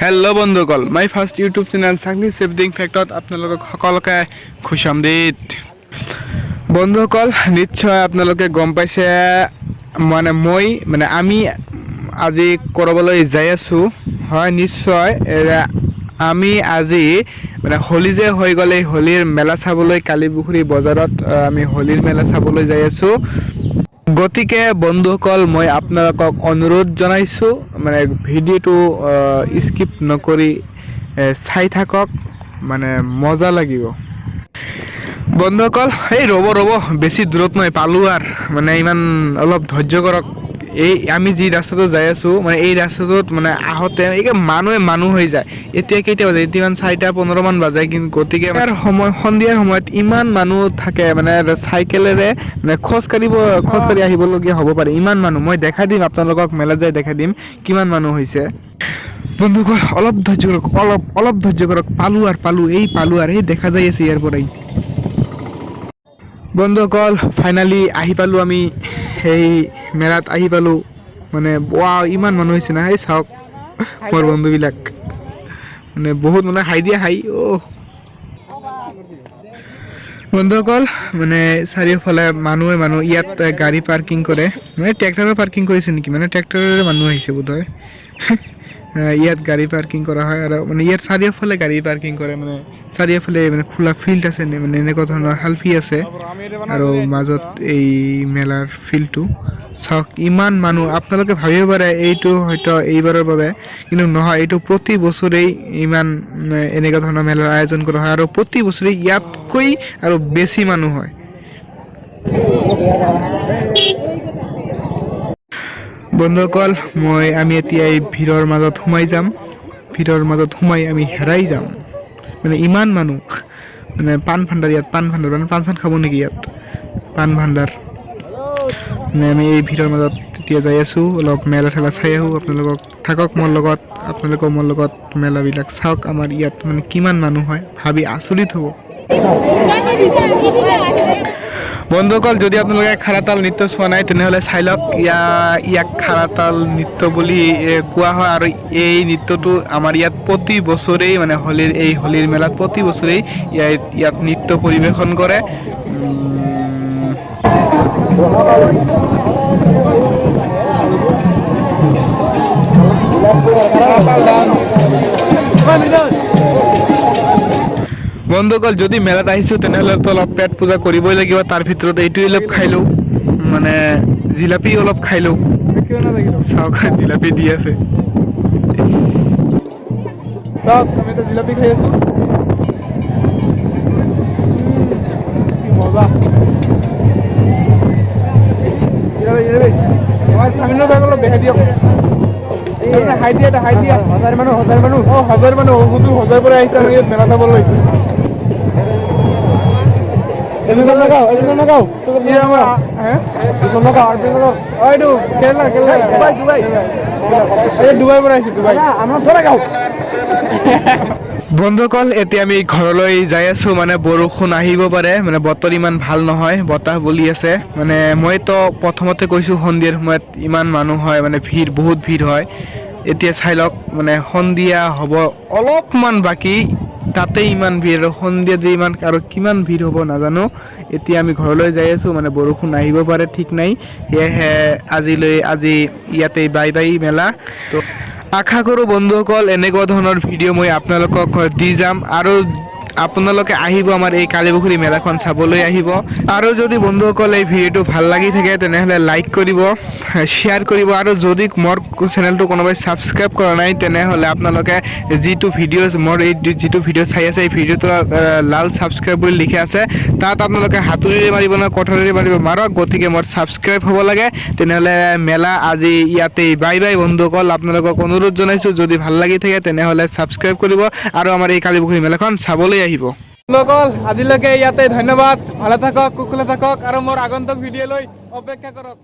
Hello' বন্ধুসকল, my first YouTube channel চাকনি চেভিং ফেক্টত আপোনালোকক সকলোকে খুশামদিত। বন্ধুসকল, নিশ্চয় আপোনালোকে গম পাইছে আমি আজি কৰবলৈ যাই আছোঁ। হয়, নিশ্চয় আমি আজি হোলী যে হৈ গ'ল, এই হোলীৰ মেলা চাবলৈ কালিপুখুৰী বজাৰত আমি হোলীৰ মেলা চাবলৈ যাই আছোঁ। গতিকে বন্ধুসকল, মই আপোনালোকক অনুৰোধ জনাইছোঁ ভিডিঅ'টো স্কিপ নকৰি চাই থাকক, মজা লাগিব। বন্ধুসকল, এই ৰ'ব বেছি দূৰত নহয়, পালোৱাৰ ইমান অলপ ধৈৰ্য কৰক। এই আমি যি ৰাস্তাটো যাই আছোঁ এই ৰাস্তাটোত আহোঁতে মানুহ হৈ যায়। এতিয়া কেইটা বাজে? এতিয়া 4:15 মান বাজে। কিন্তু গতিকে সন্ধিয়াৰ সময়ত ইমান মানুহ থাকে, চাইকেলেৰে খোজকাঢ়ি আহিবলগীয়া হ'ব পাৰে। ইমান মানুহ মই দেখাই দিম আপোনালোকক, মেলাত যাই দেখাই দিম কিমান মানুহ হৈছে। বন্ধুসকল, অলপ ধৈৰ্য কৰক, অলপ ধৈৰ্য কৰক। পালোৱাৰ এই দেখা যাই আছে ইয়াৰ পৰাই। বন্ধুসকল, ফাইনালি আহি পালোঁ, আমি সেই মেলাত আহি পালোঁ। ইমান মানুহ হৈছে না, এই চাওক মোৰ বন্ধুবিলাক বহুত হাই বন্ধুসকল, চাৰিওফালে মানুহ। ইয়াত গাড়ী পাৰ্কিং কৰে, ট্ৰেক্টৰো পাৰ্কিং কৰিছে নেকি, ট্ৰেক্টৰেৰে মানুহ আহিছে বোধহয়। ইয়াত গাড়ী পাৰ্কিং কৰা হয় আৰু ইয়াত চাৰিওফালে গাড়ী পাৰ্কিং কৰে। চাৰিওফালে খোলা ফিল্ড আছে, এনেকুৱা ধৰণৰ হালফি আছে আৰু মাজত এই মেলাৰ ফিল্ডটো চাওক। ইমান মানুহ, আপোনালোকে ভাবিব পাৰে এইটো হয়তো এইবাৰৰ বাবে, কিন্তু নহয়, এইটো প্ৰতি বছৰেই ইমান এনেকুৱা ধৰণৰ মেলাৰ আয়োজন কৰা হয় আৰু প্ৰতি বছৰেই ইয়াতকৈ আৰু বেছি মানুহ হয়। বন্ধুসকল, আমি এতিয়া এই ভিৰৰ মাজত সোমাই যাম। ভিৰৰ মাজত সোমাই আমি হেৰাই যাম, ইমান মানুহ। পাণ ভাণ্ডাৰ, ইয়াত পাণ ভাণ্ডাৰ, পাণ চান খাব নেকি ইয়াত? পাণ ভাণ্ডাৰ। আমি এই ভিৰৰ মাজত এতিয়া যাই আছোঁ, অলপ মেলা ঠেলা চাই আহোঁ। থাকক মোৰ লগত, আপোনালোকৰ মোৰ লগত মেলাবিলাক চাওক। আমাৰ ইয়াত কিমান মানুহ হয়, ভাবি আচৰিত হ'ব। বন্ধুসকল, যদি আপোনালোকে খাৰাতাল নৃত্য চোৱা নাই তেনেহ'লে চাই লওক। ইয়াক খাৰাতাল নৃত্য বুলি কোৱা হয় আৰু এই নৃত্যটো আমাৰ ইয়াত প্ৰতি বছৰেই হোলীৰ মেলাত প্ৰতি বছৰেই ইয়াত নৃত্য পৰিৱেশন কৰে। বন্ধুসকল, যদি মেলাত আহিছোঁ তেনেহ'লে অলপ পেট পূজা কৰিবই লাগিব। তাৰ ভিতৰত এইটোৱে অলপ খাই লওঁ, জিলাপি অলপ খাই লওঁ। চাওক, জিলাপি দি আছে। চাওক, আমি এটা জিলাপি খাই আছোঁ, কি মজা। অলপ দেখাই দিয়ক। হাই দিয়া, হাজাৰ মানুহ সজাই পৰা আহিছে আমি মেলা চাবলৈ। বন্ধুসকল, এতিয়া আমি ঘৰলৈ যাই আছোঁ। বৰষুণ আহিব পাৰে, বতৰ ইমান ভাল নহয়, বতাহ বলি আছে। মইতো প্ৰথমতে কৈছোঁ সন্ধিয়াৰ সময়ত ইমান মানুহ হয়, বহুত ভিৰ হয়। এতিয়া চাই লওক, সন্ধিয়া হ'ব অলপমান বাকী, তাতে ইমান ভিৰ। সন্ধিয়া যে ইমান আৰু কিমান ভিৰ হ'ব নাজানো। এতিয়া আমি ঘৰলৈ যাই আছোঁ, বৰষুণ আহিব পাৰে, ঠিক নাই। সেয়েহে আজি ইয়াতে বাই মেলা। তো আশা কৰোঁ বন্ধুসকল, এনেকুৱা ধৰণৰ ভিডিঅ' মই আপোনালোকক দি যাম আৰু আপোনালোকে আহিব আমাৰ এই কালিপুখুৰী মেলাখন চাবলৈ আহিব। আৰু যদি বন্ধুসকল এই ভিডিঅ'টো ভাল লাগি থাকে তেনেহ'লে লাইক কৰিব, শ্বেয়াৰ কৰিব আৰু যদি মোৰ চেনেলটো কোনোবাই ছাবস্ক্ৰাইব কৰা নাই তেনেহ'লে আপোনালোকে যিটো ভিডিঅ' চাই আছে এই ভিডিঅ'টো লাল ছাবস্ক্ৰাইব বুলি লিখা আছে, তাত আপোনালোকে হাতুৰিৰে মাৰিব না কঠাৰেৰে মাৰক। গতিকে মোৰ ছাবস্ক্ৰাইব হ'ব লাগে। তেনেহ'লে মেলা আজি ইয়াতেই বাই বন্ধুসকল। আপোনালোকক অনুৰোধ জনাইছোঁ, যদি ভাল লাগি থাকে তেনেহ'লে ছাবস্ক্ৰাইব কৰিব আৰু আমাৰ এই কালিপুখুৰী মেলাখন চাবলৈ আহিব। বন্ধুসকল, আজিলৈকে ইয়াতে ধন্যবাদ। ভালে থাকক, কুশলে থাকক আৰু মোৰ আগন্তুক ভিডিঅ'লৈ অপেক্ষা কৰক।